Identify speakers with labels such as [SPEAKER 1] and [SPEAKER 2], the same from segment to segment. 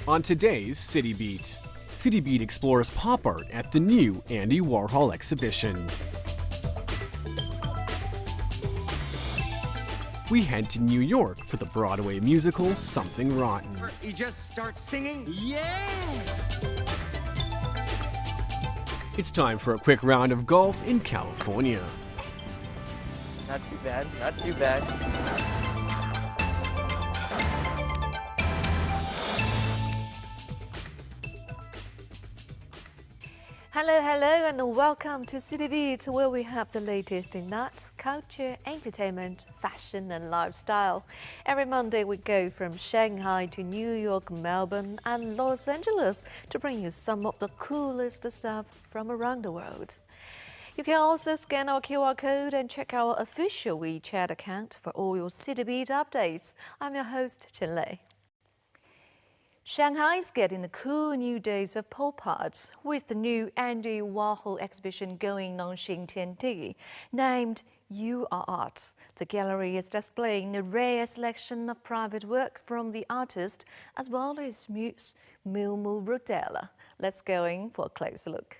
[SPEAKER 1] On today's City Beat, City Beat explores pop art at the new Andy Warhol exhibition. We head to New York for the Broadway musical Something Rotten.
[SPEAKER 2] You just start singing? Yeah!
[SPEAKER 1] It's time for a quick round of golf in California.
[SPEAKER 3] Not too bad, not too bad.
[SPEAKER 4] Hello, hello, and welcome to City Beat, where we have the latest in art, culture, entertainment, fashion, and lifestyle. Every Monday, we go from Shanghai to New York, Melbourne, and Los Angeles to bring you some of the coolest stuff from around the world. You can also scan our QR code and check our official WeChat account for all your City Beat updates. I'm your host, Chen Lei. Shanghai is getting the cool new days of pop art with the new Andy Warhol exhibition going on Xintiandi, named You Are Art. The gallery is displaying a rare selection of private work from the artist as well as muse Milmu Rodella. Let's go in for a closer look.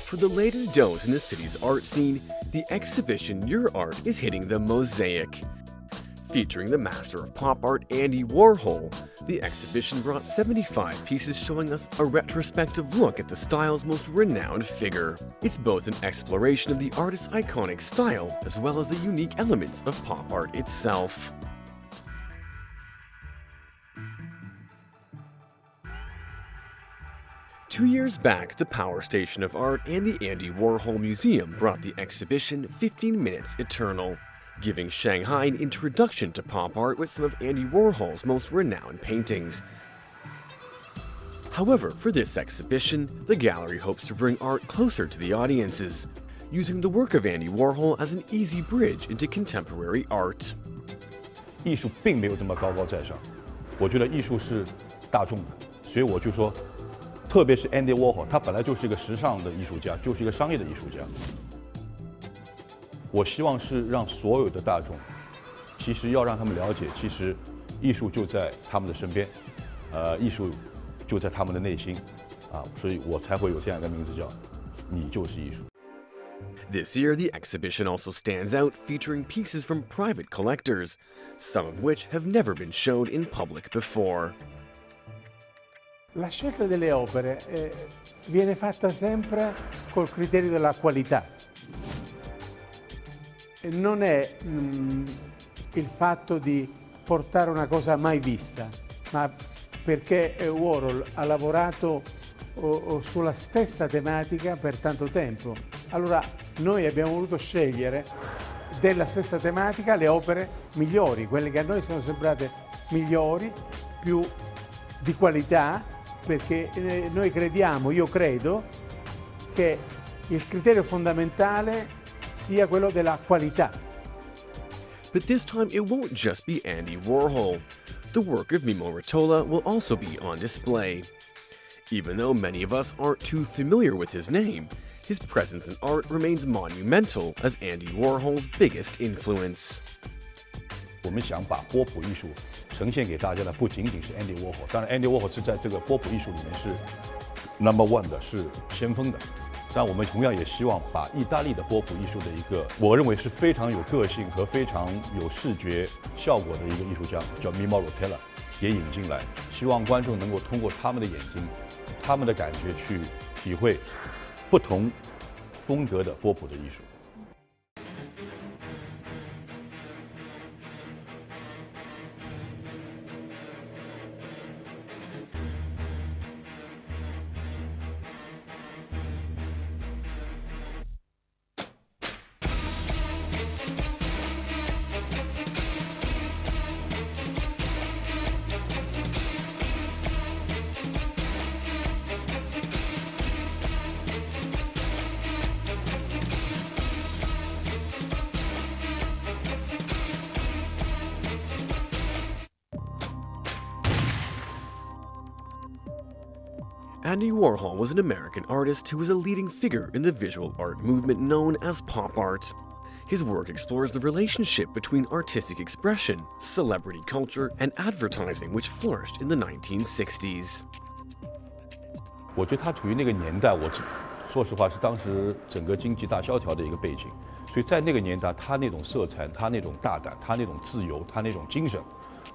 [SPEAKER 1] For the latest dose in the city's art scene, the exhibition Your Art is hitting the mosaic. Featuring the master of pop art Andy Warhol, the exhibition brought 75 pieces showing us a retrospective look at the style's most renowned figure. It's both an exploration of the artist's iconic style as well as the unique elements of pop art itself. Two years back, the Power Station of Art and the Andy Warhol Museum brought the exhibition 15 Minutes Eternal, giving Shanghai an introduction to pop art with some of Andy Warhol's most renowned paintings. However, for this exhibition, the gallery hopes to bring art closer to the audiences, using the work of Andy Warhol as an easy bridge into contemporary art.
[SPEAKER 5] 艺术并没有这么高高在上，我觉得艺术是大众的，所以我就说。 特别是 Andy Warhol， 他本来就是一个时尚的艺术家，就是一个商业的艺术家。我希望是让所有的大众，其实要让他们了解，其实艺术就在他们的身边，艺术就在他们的内心，所以我才会有这样一个名字叫“你就是艺术”。
[SPEAKER 1] This year, the exhibition also stands out, featuring pieces from private collectors, some of which have never been shown in public before.
[SPEAKER 6] La scelta delle opere viene fatta sempre col criterio della qualità. Non è il fatto di portare una cosa mai vista, ma perché Warhol ha lavorato sulla stessa tematica per tanto tempo. Allora noi abbiamo voluto scegliere della stessa tematica le opere migliori, quelle che a noi sono sembrate migliori, più di qualità, perché noi crediamo, io credo, che il criterio fondamentale sia quello della qualità.
[SPEAKER 1] But this time it won't just be Andy Warhol. The work of Mimo Rodella will also be on display. Even though many of us aren't too familiar with his name, his presence in art remains monumental as Andy Warhol's biggest influence.
[SPEAKER 5] 我们想把波普艺术呈现给大家的不仅仅是 Andy Warhol， 当然 Andy Warhol 是在这个波普艺术里面是 No.1 的，是先锋的。但我们同样也希望把意大利的波普艺术的一个，我认为是非常有个性和非常有视觉效果的一个艺术家，叫 Mimo Rodella， 也引进来，希望观众能够通过他们的眼睛、他们的感觉去体会不同风格的波普的艺术。
[SPEAKER 1] Andy Warhol was an American artist who was a leading figure in the visual art movement known as pop art. His work explores the relationship between artistic expression, celebrity culture, and advertising which flourished in the 1960s.
[SPEAKER 5] 我觉得他处于那个年代，说实话是当时整个经济大萧条的一个背景，所以在那个年代，他那种色彩，他那种大胆，他那种自由，他那种精神，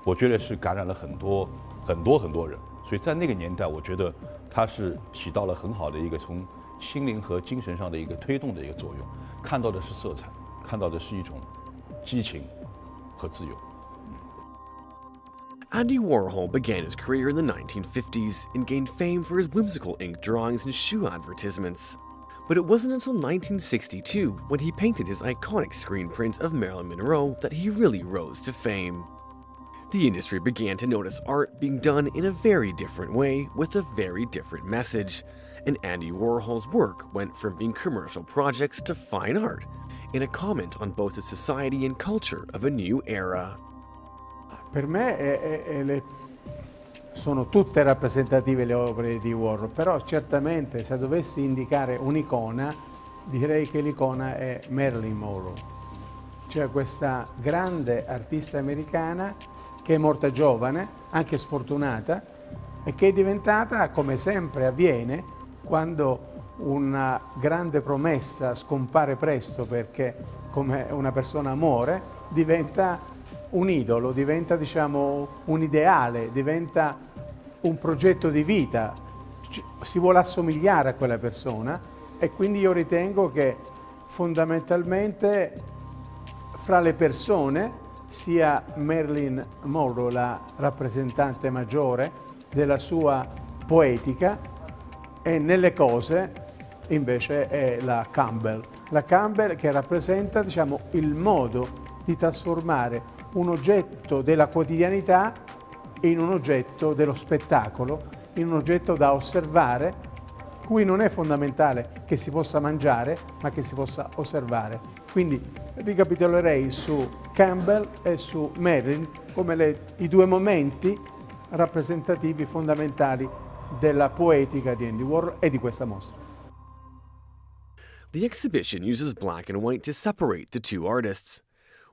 [SPEAKER 5] 我觉得是感染了很多人。所以在那个年代，我觉得他是起到了很好的一个从心灵和精神上的一个推动的一个作用。看到的是色彩，看到的是一种激情和自由。
[SPEAKER 1] Andy Warhol began his career in the 1950s and gained fame for his whimsical ink drawings and shoe advertisements. But it wasn't until 1962, when he painted his iconic screen print of Marilyn Monroe, that he really rose to fame. The industry began to notice art being done in a very different way with a very different message, and Andy Warhol's work went from being commercial projects to fine art, in a comment on both the society and culture of a new era.
[SPEAKER 6] Per me sono tutte rappresentative le opere di Warhol, però certamente se dovessi indicare un'icona, direi che l'icona è Marilyn Monroe, cioè questa grande artista americana che è morta giovane, anche sfortunata, e che è diventata, come sempre avviene, quando una grande promessa scompare presto perché come una persona muore, diventa un idolo, diventa un ideale, diventa un progetto di vita, si vuole assomigliare a quella persona e quindi io ritengo che fondamentalmente fra le persone sia Marilyn Monroe la rappresentante maggiore della sua poetica e nelle cose invece è la Campbell che rappresenta il modo di trasformare un oggetto della quotidianità in un oggetto dello spettacolo, in un oggetto da osservare, cui non è fondamentale che si possa mangiare, ma che si possa osservare. Quindi ricapitolerei su Campbell e su Marilyn come i due momenti rappresentativi fondamentali della poetica di Andy Warhol e di questa mostra.
[SPEAKER 1] The exhibition uses black and white to separate the two artists.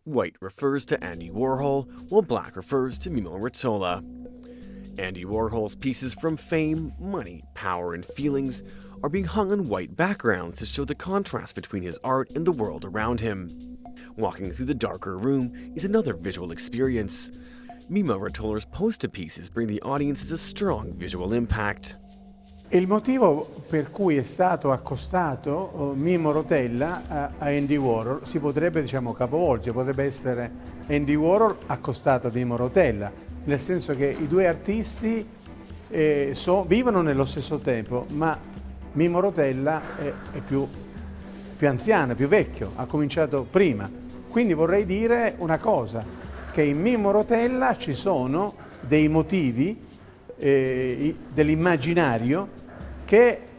[SPEAKER 1] White refers to Andy Warhol, while black refers to Mimo Rottola. Andy Warhol's pieces from fame, money, power, and feelings are being hung on white backgrounds to show the contrast between his art and the world around him. Walking through the darker room is another visual experience. Mimo Rottola's poster pieces bring the audiences a strong visual impact.
[SPEAKER 6] Il motivo per cui è stato accostato Mimo Rotella a Andy Warhol si potrebbe capovolgere, potrebbe essere Andy Warhol accostato a Mimo Rotella, nel senso che i due artisti vivono nello stesso tempo, ma Mimo Rotella è più anziano, più vecchio, ha cominciato prima. Quindi vorrei dire una cosa, che in Mimo Rotella ci sono dei motivi dell'immaginario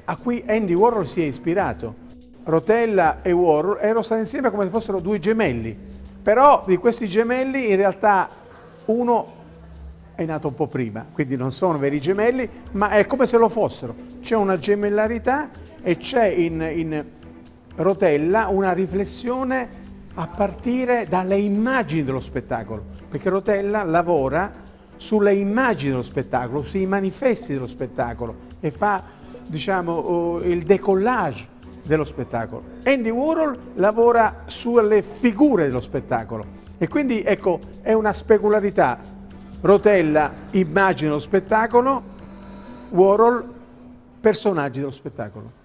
[SPEAKER 6] a cui Andy Warhol si è ispirato. Rotella e Warhol erano stati insieme come se fossero due gemelli, però di questi gemelli in realtà uno è nato un po' prima, quindi non sono veri gemelli, ma è come se lo fossero. C'è una gemellarità e c'è in Rotella una riflessione a partire dalle immagini dello spettacolo, perché Rotella lavora sulle immagini dello spettacolo, sui manifesti dello spettacolo e fa il décollage dello spettacolo. Andy Warhol lavora sulle figure dello spettacolo e quindi ecco è una specularità. Rotella immagini dello spettacolo, Warhol personaggi dello spettacolo.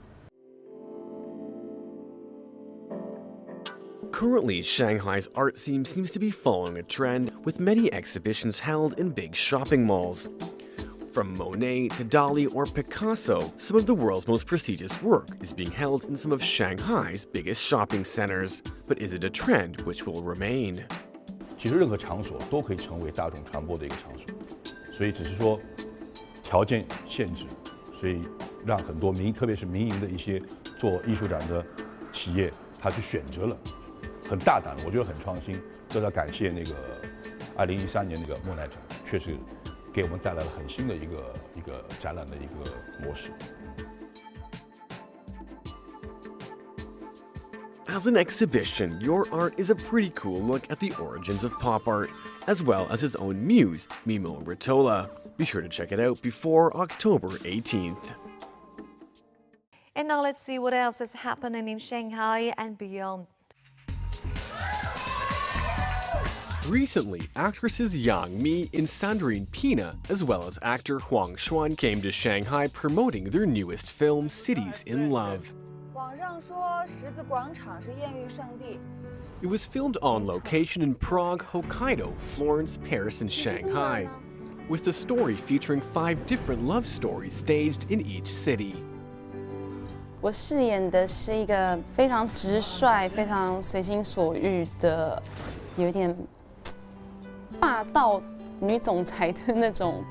[SPEAKER 1] Currently, Shanghai's art scene seems to be following a trend, with many exhibitions held in big shopping malls. From Monet to Dali or Picasso, some of the world's most prestigious work is being held in some of Shanghai's biggest shopping centers. But is it a trend which will remain?
[SPEAKER 5] 其实任何场所都可以成为大众传播的一个场所，所以只是说条件限制，所以让很多特别是民营的一些做艺术展的企业，他去选择了，很大胆，我觉得很创新。这要感谢那个2013年那个莫奈展，确实给我们带来了很新的一个展览的一个模式。
[SPEAKER 1] As an exhibition, Your Art is a pretty cool look at the origins of pop art, as well as his own muse, Mimo Ritola. Be sure to check it out before October 18th.
[SPEAKER 4] And now let's see what else is happening in Shanghai and beyond.
[SPEAKER 1] Recently, actresses Yang Mi and Sandrine Pina, as well as actor Huang Xuan, came to Shanghai promoting their newest film, Cities in Love. It was filmed on location in Prague, Hokkaido, Florence, Paris, and Shanghai, with the story featuring 5 different love stories staged in each city.
[SPEAKER 7] 我饰演的是一个非常直率、非常随心所欲的，有一点霸道女总裁的那种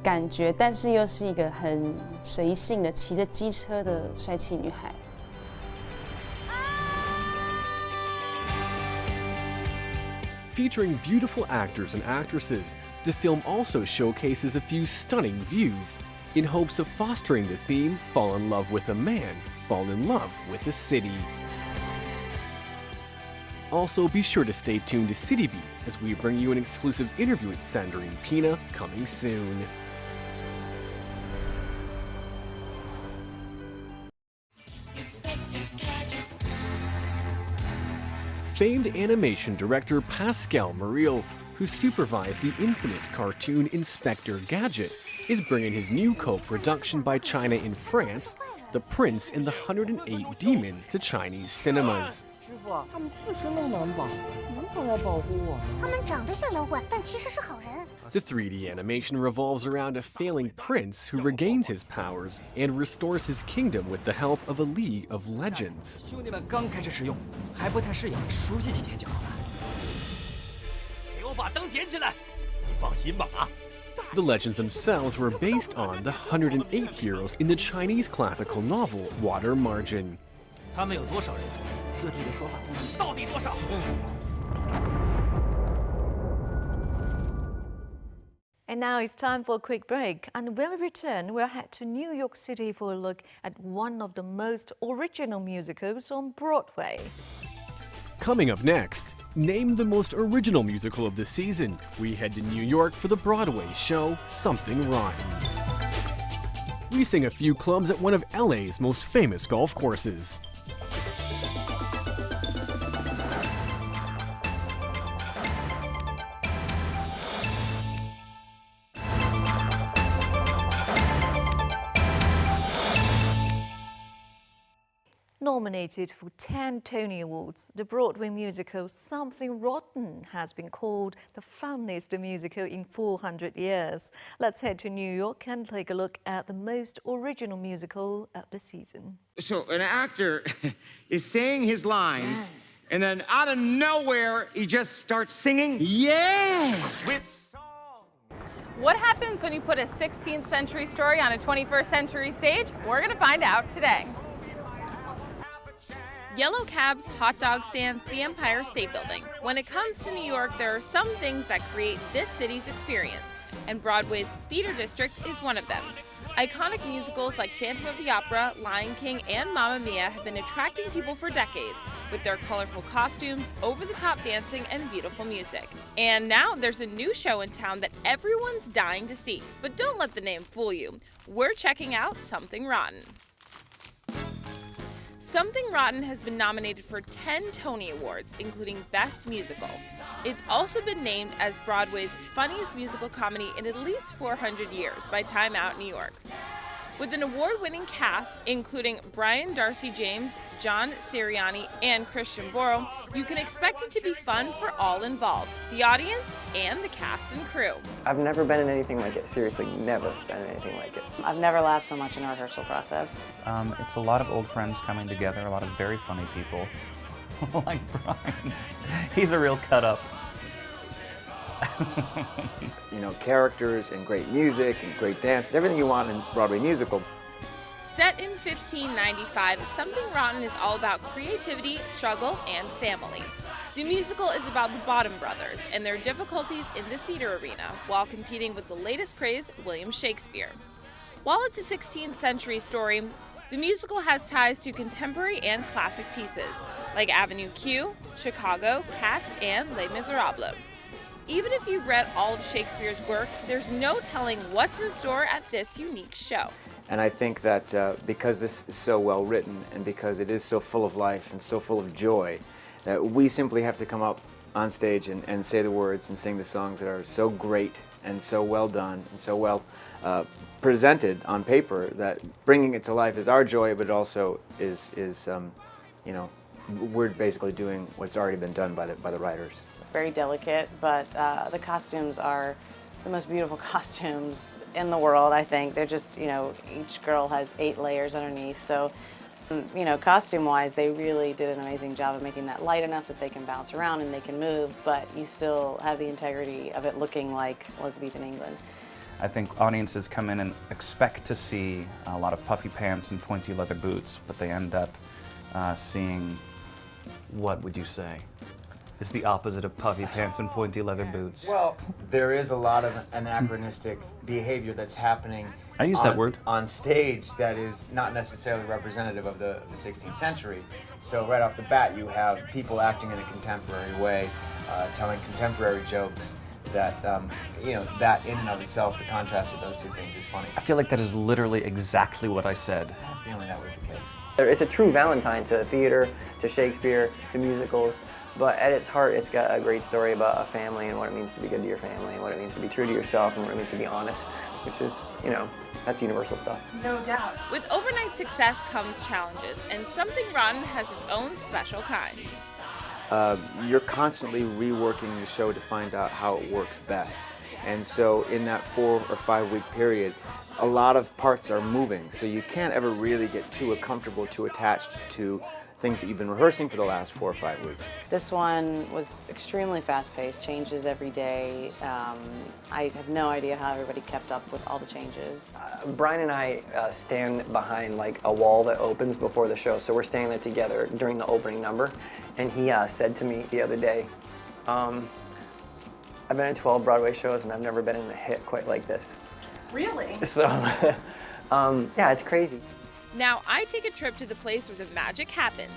[SPEAKER 7] 感觉，但是又是一个很随性的骑着机车的帅气女孩。
[SPEAKER 1] Featuring beautiful actors and actresses, the film also showcases a few stunning views, in hopes of fostering the theme, fall in love with a man, fall in love with the city. Also, be sure to stay tuned to City Beat as we bring you an exclusive interview with Sandrine Pina coming soon. Famed animation director Pascal Murillo, who supervised the infamous cartoon Inspector Gadget, is bringing his new co-production by China in France, The Prince and the 108 Demons, to Chinese cinemas.
[SPEAKER 8] 师傅，他们确实能难保，能跑来保护我吗？
[SPEAKER 9] 他们长得像妖怪，但其实是好人。
[SPEAKER 1] The 3D animation revolves around a failing prince who regains his powers and restores his kingdom with the help of a League of Legends.
[SPEAKER 2] 兄弟们刚开始使用，还不太适应，熟悉几天就好了。给我把灯点起来！你放心吧啊！
[SPEAKER 1] The legends themselves were based on the 108 heroes in the Chinese classical novel Water Margin.
[SPEAKER 2] 他们有多少人？各地的说法到底多少？
[SPEAKER 4] And now it's time for a quick break. And when we return, we'll head to New York City for a look at one of the most original musicals on Broadway.
[SPEAKER 1] Coming up next, name the most original musical of the season. We head to New York for the Broadway show, Something Rotten. We sing a few clubs at one of LA's most famous golf courses.
[SPEAKER 4] Nominated for 10 Tony Awards, the Broadway musical Something Rotten has been called the funniest musical in 400 years. Let's head to New York and take a look at the most original musical of the season.
[SPEAKER 10] So an actor is saying his lines, and then out of nowhere, he just starts singing. Yeah!
[SPEAKER 2] With song.
[SPEAKER 11] What happens when you put a 16th century story on a 21st century stage? We're going to find out today. Yellow cabs, hot dog stands, the Empire State Building. When it comes to New York, there are some things that create this city's experience, and Broadway's Theater District is one of them. Iconic musicals like Phantom of the Opera, Lion King, and Mamma Mia have been attracting people for decades with their colorful costumes, over-the-top dancing, and beautiful music. And now there's a new show in town that everyone's dying to see. But don't let the name fool you. We're checking out Something Rotten. Something Rotten has been nominated for 10 Tony Awards, including Best Musical. It's also been named as Broadway's funniest musical comedy in at least 400 years by Time Out New York. With an award-winning cast, including Brian Darcy James, John Sirianni, and Christian Borle, you can expect it to be fun for all involved, the audience and the cast and crew.
[SPEAKER 3] I've never been in anything like it. Seriously, never been in anything like it.
[SPEAKER 7] I've never laughed so much in a rehearsal process.
[SPEAKER 12] It's a lot of old friends coming together, a lot of very funny people. Like Brian. He's a real cut-up.
[SPEAKER 10] You know, characters and great music and great dances, everything you want in a Broadway musical.
[SPEAKER 11] Set in 1595, Something Rotten is all about creativity, struggle, and family. The musical is about the Bottom brothers and their difficulties in the theater arena while competing with the latest craze, William Shakespeare. While it's a 16th century story, the musical has ties to contemporary and classic pieces, like Avenue Q, Chicago, Cats, and Les Miserables. Even if you've read all of Shakespeare's work, there's no telling what's in store at this unique show.
[SPEAKER 13] And I think that because this is so well written and because it is so full of life and so full of joy, that we simply have to come up on stage and say the words and sing the songs that are so great and so well done and so well presented on paper that bringing it to life is our joy, but it also is you know, we're basically doing what's already been done by the writers.
[SPEAKER 7] Very delicate, but the costumes are the most beautiful costumes in the world, I think. They're just, you know, each girl has 8 layers underneath, so, you know, costume-wise, they really did an amazing job of making that light enough that they can bounce around and they can move, but you still have the integrity of it looking like Elizabethan England.
[SPEAKER 12] I think audiences come in and expect to see a lot of puffy pants and pointy leather boots, but they end up seeing, what would you say? Is the opposite of puffy pants and pointy leather boots.
[SPEAKER 13] Well, there is a lot of anachronistic behavior that's happening
[SPEAKER 12] I use that word.
[SPEAKER 13] On stage that is not necessarily representative of the 16th century. So right off the bat, you have people acting in a contemporary way, telling contemporary jokes that, you know, that in and of itself, the contrast of those two things is funny.
[SPEAKER 12] I feel like that is literally exactly what I said.
[SPEAKER 13] I have a feeling that was the case.
[SPEAKER 14] It's a true Valentine to theater, to Shakespeare, to musicals. But at its heart, it's got a great story about a family and what it means to be good to your family and what it means to be true to yourself and what it means to be honest, which is, you know, that's universal stuff.
[SPEAKER 11] No doubt. With overnight success comes challenges, and Something Rotten has its own special kind.
[SPEAKER 13] You're constantly reworking the show to find out how it works best. And so in that 4 or 5 week period, a lot of parts are moving, so you can't ever really get too comfortable, too attached to things that you've been rehearsing for the last 4 or 5 weeks.
[SPEAKER 7] This one was extremely fast-paced, changes every day. I have no idea how everybody kept up with all the changes.
[SPEAKER 14] Brian and I stand behind like a wall that opens before the show, so we're standing there together during the opening number, and he said to me the other day, I've been in 12 Broadway shows and I've never been in a hit quite like this.
[SPEAKER 11] Really?
[SPEAKER 14] So, yeah, it's crazy.
[SPEAKER 11] Now I take a trip to the place where the magic happens.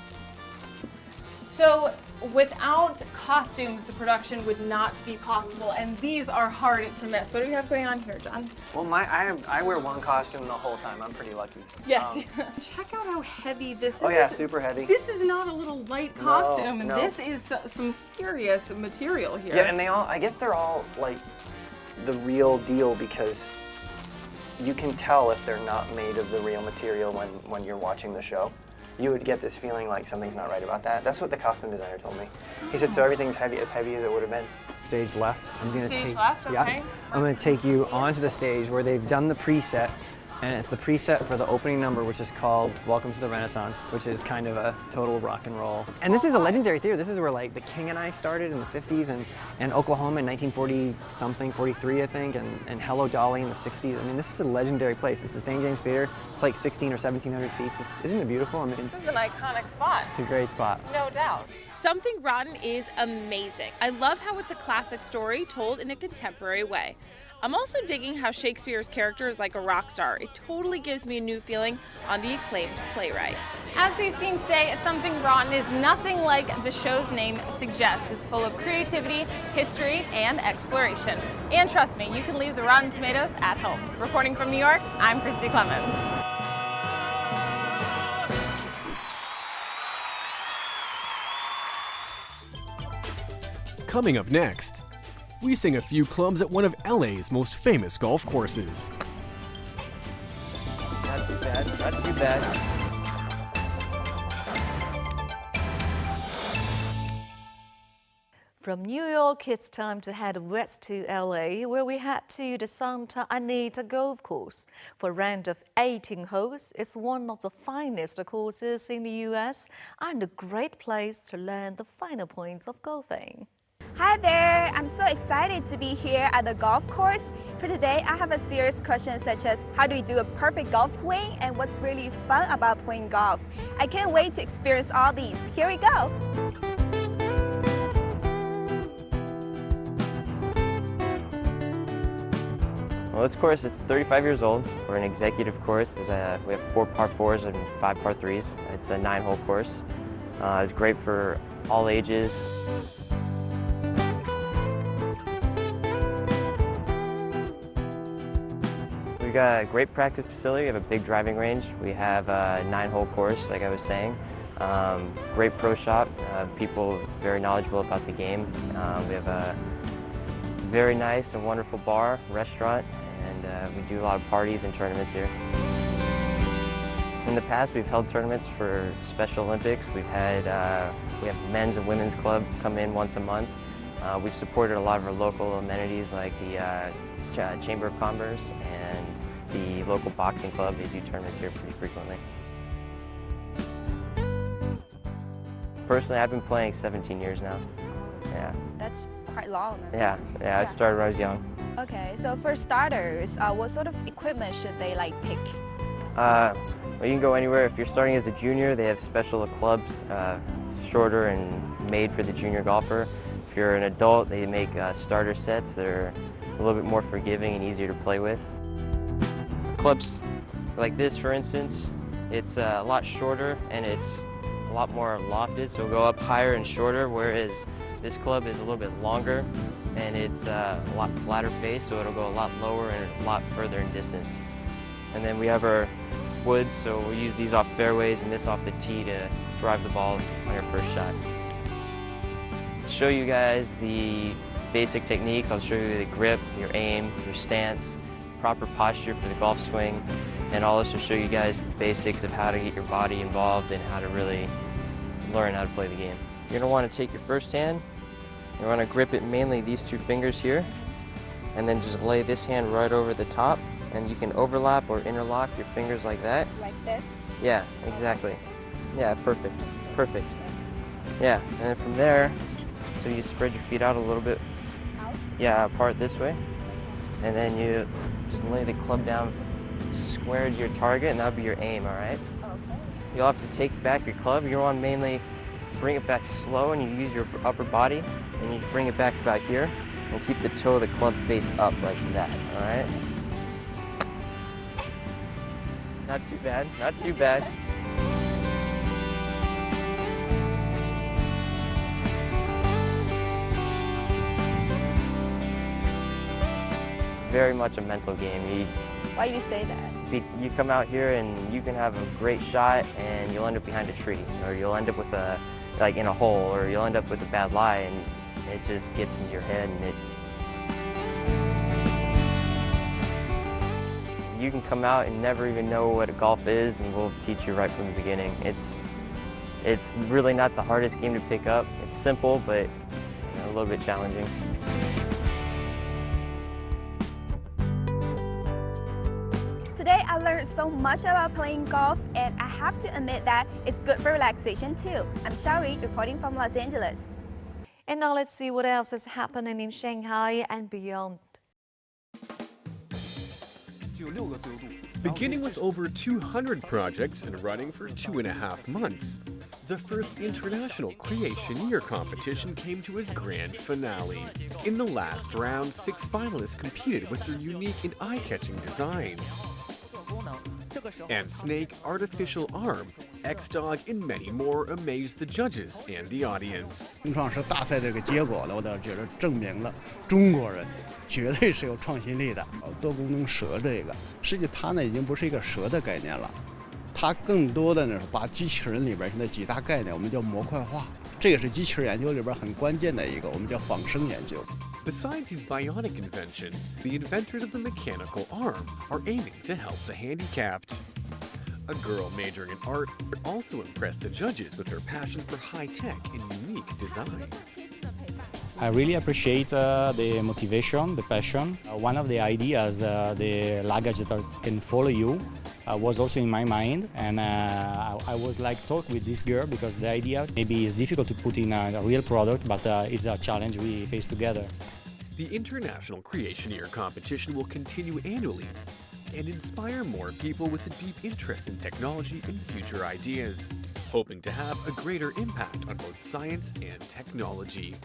[SPEAKER 15] So without costumes, the production would not be possible, and these are hard to miss. What do we have going on here, John?
[SPEAKER 14] Well, I wear one costume the whole time. I'm pretty lucky.
[SPEAKER 15] Yes. Check out how heavy this is.
[SPEAKER 14] Oh yeah, super heavy.
[SPEAKER 15] This is not a little light costume.
[SPEAKER 14] No.
[SPEAKER 15] This is some serious material here.
[SPEAKER 14] Yeah, and I guess they're all like the real deal because you can tell if they're not made of the real material when you're watching the show. You would get this feeling like something's not right about that. That's what the costume designer told me. He said, so everything's heavy as it would have been.
[SPEAKER 16] Stage left.
[SPEAKER 15] Stage left, okay.
[SPEAKER 16] Yeah, I'm going to take you onto the stage where they've done the preset, and it's the preset for the opening number, which is called Welcome to the Renaissance, which is kind of a total rock and roll. And this is a legendary theater. This is where like the King and I started in the 50s, and Oklahoma in 1940-something, 43 I think, and Hello Dolly in the 60s. I mean, this is a legendary place. It's the St. James Theater. It's like 16 or 1700 seats. Isn't it beautiful? I mean,
[SPEAKER 15] this is an iconic spot.
[SPEAKER 16] It's a great spot.
[SPEAKER 15] No doubt.
[SPEAKER 11] Something Rotten is amazing. I love how it's a classic story told in a contemporary way. I'm also digging how Shakespeare's character is like a rock star. It totally gives me a new feeling on the acclaimed playwright.
[SPEAKER 15] As we've seen today, Something Rotten is nothing like the show's name suggests. It's full of creativity, history, and exploration. And trust me, you can leave the Rotten Tomatoes at home. Reporting from New York, I'm Christy Clemens.
[SPEAKER 1] Coming up next, we sing a few clubs at one of LA's most famous golf courses.
[SPEAKER 3] Not too bad, not too bad.
[SPEAKER 4] From New York, it's time to head west to LA, where we head to the Santa Anita Golf Course. For a round of 18 holes, it's one of the finest courses in the US and a great place to learn the finer points of golfing.
[SPEAKER 17] Hi there! I'm so excited to be here at the golf course. For today, I have a series of questions such as how do we do a perfect golf swing and what's really fun about playing golf. I can't wait to experience all these. Here we go!
[SPEAKER 3] Well, this course, it's 35 years old. We're an executive course. We have 4 par 4s and 5 par 3s. It's a 9-hole course. It's great for all ages. We got a great practice facility. We have a big driving range. We have a 9-hole course, like I was saying. Great pro shop. People very knowledgeable about the game. We have a very nice and wonderful bar, restaurant, and we do a lot of parties and tournaments here. In the past, we've held tournaments for Special Olympics. We have men's and women's club come in once a month. We've supported a lot of our local amenities like the Chamber of Commerce and the local boxing club. They do tournaments here pretty frequently. Personally, I've been playing 17 years now. Yeah.
[SPEAKER 17] That's quite long.
[SPEAKER 3] Yeah, I started when I was young.
[SPEAKER 17] Okay, so for starters, what sort of equipment should they pick?
[SPEAKER 3] Well, you can go anywhere. If you're starting as a junior, they have special clubs, shorter and made for the junior golfer. If you're an adult, they make starter sets that are a little bit more forgiving and easier to play with. Clubs like this, for instance, it's a lot shorter and it's a lot more lofted, so it'll go up higher and shorter, whereas this club is a little bit longer and it's a lot flatter face, so it'll go a lot lower and a lot further in distance. And then we have our woods, so we'll use these off fairways and this off the tee to drive the ball on your first shot. Show you guys the basic techniques. I'll show you the grip, your aim, your stance, proper posture for the golf swing, and I'll also show you guys the basics of how to get your body involved and how to really learn how to play the game. You're going to want to take your first hand, you want to grip it mainly these 2 fingers here, and then just lay this hand right over the top, and you can overlap or interlock your fingers like that.
[SPEAKER 17] Like this?
[SPEAKER 3] Yeah, exactly. Yeah, perfect, perfect. Yeah, and then from there, so you spread your feet out a little bit.
[SPEAKER 17] Out?
[SPEAKER 3] Yeah, apart this way. And then you just lay the club down square to your target, and that'll be your aim, all right?
[SPEAKER 17] Okay.
[SPEAKER 3] You'll have to take back your club. You want to mainly bring it back slow, and you use your upper body, and you bring it back to about here, and keep the toe of the club face up like that, all right? Not too bad, not too bad. Very much a mental game.
[SPEAKER 17] Why do you say that?
[SPEAKER 3] You come out here and you can have a great shot and you'll end up behind a tree, or you'll end up with in a hole, or you'll end up with a bad lie, and it just gets into your head, and you can come out and never even know what a golf is, and we'll teach you right from the beginning. It's really not the hardest game to pick up. It's simple, but a little bit challenging.
[SPEAKER 17] Today I learned so much about playing golf, and I have to admit that it's good for relaxation too. I'm Shari, reporting from Los Angeles.
[SPEAKER 4] And now let's see what else is happening in Shanghai and beyond.
[SPEAKER 1] Beginning with over 200 projects and running for 2.5 months, the first international Creation Year competition came to its grand finale. In the last round, 6 finalists competed with their unique and eye-catching designs. And Snake, Artificial Arm, X-Dog, and many more amazed the judges and the audience.
[SPEAKER 18] 原创是大赛这个结果呢，我倒觉得证明了中国人绝对是有创新力的。多功能蛇这个，实际它呢已经不是一个蛇的概念了，它更多的呢是把机器人里边现在几大概念，我们叫模块化，这也是机器人研究里边很关键的一个，我们叫仿生研究。
[SPEAKER 1] Besides these bionic inventions, the inventors of the mechanical arm are aiming to help the handicapped. A girl majoring in art also impressed the judges with her passion for high-tech and unique design.
[SPEAKER 19] I really appreciate the motivation, the passion. One of the ideas, the luggage that can follow you, was also in my mind, and I was like talk with this girl because the idea maybe is difficult to put in a real product, but it's a challenge we face together.
[SPEAKER 1] The International Creation Year competition will continue annually and inspire more people with a deep interest in technology and future ideas, hoping to have a greater impact on both science and technology.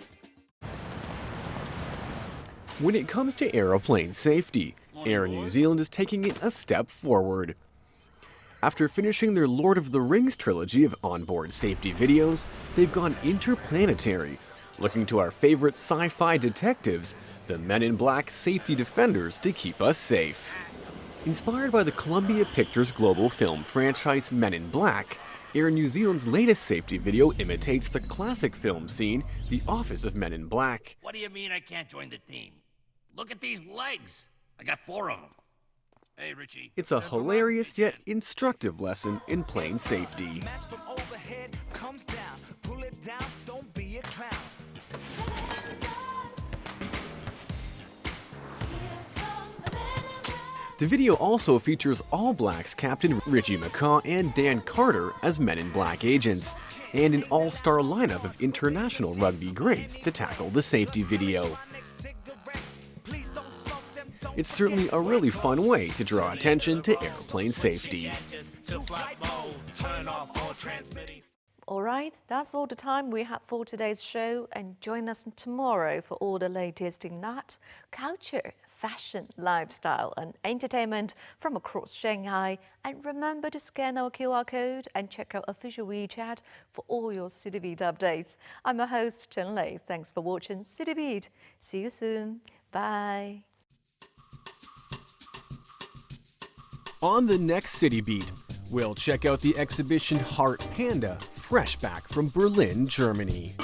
[SPEAKER 1] When it comes to aeroplane safety, Air New Zealand is taking it a step forward. After finishing their Lord of the Rings trilogy of onboard safety videos, they've gone interplanetary, looking to our favorite sci-fi detectives, the Men in Black safety defenders, to keep us safe. Inspired by the Columbia Pictures global film franchise Men in Black, Air New Zealand's latest safety video imitates the classic film scene, The Office of Men in Black.
[SPEAKER 20] What do you mean I can't join the team? Look at these legs. I got 4 of them. Hey, Richie.
[SPEAKER 1] It's a hilarious yet instructive lesson in plane safety. The video also features All Blacks captain Richie McCaw and Dan Carter as Men in Black agents, and an all-star lineup of international rugby greats to tackle the safety video. It's certainly a really fun way to draw attention to airplane safety.
[SPEAKER 4] Alright, that's all the time we have for today's show, and join us tomorrow for all the latest in that culture, fashion, lifestyle and entertainment from across Shanghai. And remember to scan our QR code and check out official WeChat for all your City Beat updates. I'm your host, Chen Lei. Thanks for watching City Beat. See you soon. Bye.
[SPEAKER 1] On the next City Beat, we'll check out the exhibition Heart Panda, fresh back from Berlin, Germany.